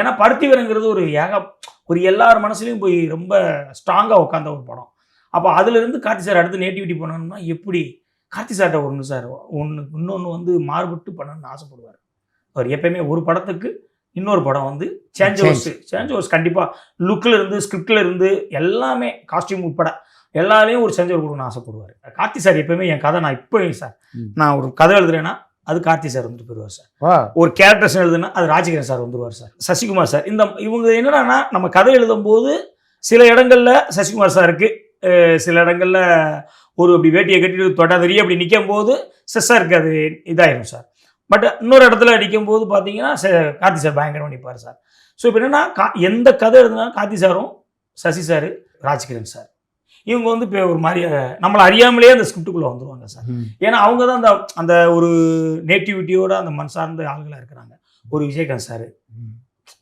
ஏன்னா பருத்தி வீரங்கிறது ஒரு எல்லார் மனசுலையும் போய் ரொம்ப ஸ்ட்ராங்காக உட்காந்த ஒரு படம். அப்போ அதுலேருந்து கார்த்தி சார் அடுத்து நேட்டிவிட்டி பண்ணணும்னா எப்படி கார்த்தி சார்கிட்ட ஒன்று சார் இன்னொன்று வந்து மாறுபட்டு பண்ணணும்னு ஆசைப்படுவார். அவர் எப்பயுமே ஒரு படத்துக்கு இன்னொரு படம் வந்து சேஞ்ச் ஓவர்ஸ் கண்டிப்பாக லுக்கில் இருந்து ஸ்கிரிப்டில் இருந்து எல்லாமே காஸ்டியூம் உட்பட எல்லாரையும் ஒரு சேஞ்ச் ஓவர் கொடுக்கணும்னு ஆசைப்படுவார். கார்த்தி சார் எப்பயுமே என் கதை நான் இப்போ சார் நான் ஒரு கதை எழுதுறேன்னா அது கார்த்தி சார் வந்துட்டு போயிடுவார் சார். ஒரு கேரக்டர்ஸ் எழுதுனா அது ராஜகிரண் சார் வந்துடுவார் சார். சசிகுமார் சார் இவங்க என்னன்னா நம்ம கதை எழுதும்போது சில இடங்கள்ல சசிகுமார் சாருக்கு சில இடங்கள்ல ஒரு அப்படி வேட்டியை கட்டிட்டு தொட்டாதறிய அப்படி நிற்கும் போது செஸ்ஸாருக்கு அது இதாயிரும் சார். பட் இன்னொரு இடத்துல நிற்கும் போது பார்த்தீங்கன்னா கார்த்தி சார் பயங்கரமாக நிற்பார் சார். ஸோ இப்போ என்னென்னா எந்த கதை எழுதுனாலும் கார்த்தி சாரும் சசி சார் ராஜ்கிரண் சார் இவங்க வந்து இப்போ ஒரு மாதிரி நம்மளை அறியாமலே அந்த ஸ்கிரிப்டுக்குள்ளே வந்துடுவாங்க சார். ஏன்னா அவங்க தான் அந்த ஒரு நேட்டிவிட்டியோட அந்த மண் சார்ந்த ஆளுகளாக இருக்கிறாங்க. ஒரு விஜயகாந்த் சார்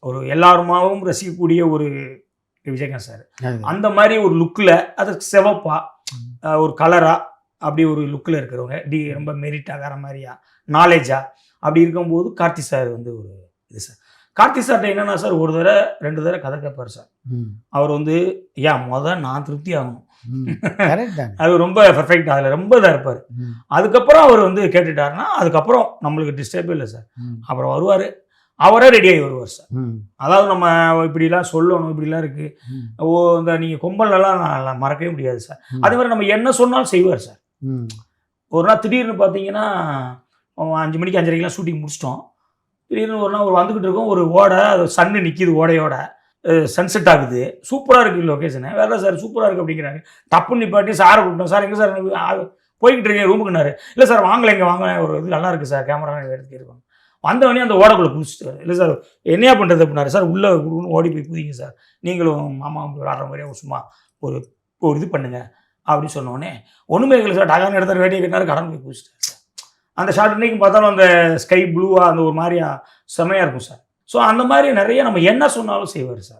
ஒரு எல்லாருமாவும் ரசிக்கக்கூடிய ஒரு விஜயகாந்த் சார் அந்த மாதிரி ஒரு லுக்கில் அது செவப்பா ஒரு கலரா அப்படி ஒரு லுக்கில் இருக்கிறவங்க ரொம்ப மெரிட்டாக வேற மாதிரியா நாலேஜா அப்படி இருக்கும்போது கார்த்தி சார் வந்து ஒரு இது சார். கார்த்தி சார்ட்ட என்னன்னா சார் ஒரு தடவை 2 தடவை கதை கேட்பார் சார். அவர் வந்து நான் திருப்தி ஆகணும் அது ரொம்ப பெர்ஃபெக்ட் அதில் ரொம்ப இதாக இருப்பார். அதுக்கப்புறம் அவர் வந்து கேட்டுட்டாருன்னா அதுக்கப்புறம் நம்மளுக்கு டிஸ்டர்பே இல்லை சார். அப்புறம் வருவார் அவரே ரெடியாகி வருவார் சார். அதாவது நம்ம இப்படிலாம் சொல்லணும் இப்படிலாம் இருக்குது இந்த நீங்கள் கொம்பல்லாம் நான் மறக்கவே முடியாது சார். அதே மாதிரி நம்ம என்ன சொன்னாலும் செய்வார் சார். ஒரு நாள் திடீர்னு பார்த்தீங்கன்னா 5 மணிக்கு 5:30க்கெலாம் ஷூட்டிங் முடிச்சிட்டோம். திடீர்னு ஒரு நாள் வந்துக்கிட்டு இருக்கோம் ஒரு ஓடை அது சன்னு நிற்கிது ஓடையோட சன்செட் ஆகுது சூப்பராக இருக்குது லொக்கேஷனு வேறு சார் சூப்பராக இருக்குது அப்படிங்கிறாரு. டப்புன்னு நிப்பாட்டி சாரை கூப்பிட்டோம் சார் எங்கே சார் போய்கிட்டு இருக்கேன் ரூமுக்குனாரு. இல்லை சார் வாங்கலை இங்கே வாங்க ஒரு இது நல்லா இருக்குது சார் கேமரா எடுத்துகிட்டு இருக்கோம். வந்தவொடனே அந்த ஓடக்குள்ளே குளிச்சுட்டு இல்லை சார் என்னையா பண்ணுறது அப்படின்னாரு. சார் உள்ளே ஓடி போய் குதிங்க சார் நீங்களும் மாமா விளாட்ற மாதிரியே சும்மா ஒரு இது பண்ணுங்க அப்படின்னு சொன்னோடனே ஒன்றுமே இல்லை சார் டகான இடத்துல வேட்டியை கட்டினாரு கடன் போய் குதிச்சிட்டாரு சார். அந்த ஷார்ட் இன்றைக்கும் பார்த்தாலும் அந்த ஸ்கை ப்ளூவாக அந்த ஒரு மாதிரியா செமையாக இருக்கும் சார். ஸோ அந்த மாதிரி நிறைய நம்ம என்ன சொன்னாலும் செய்வார் சார்.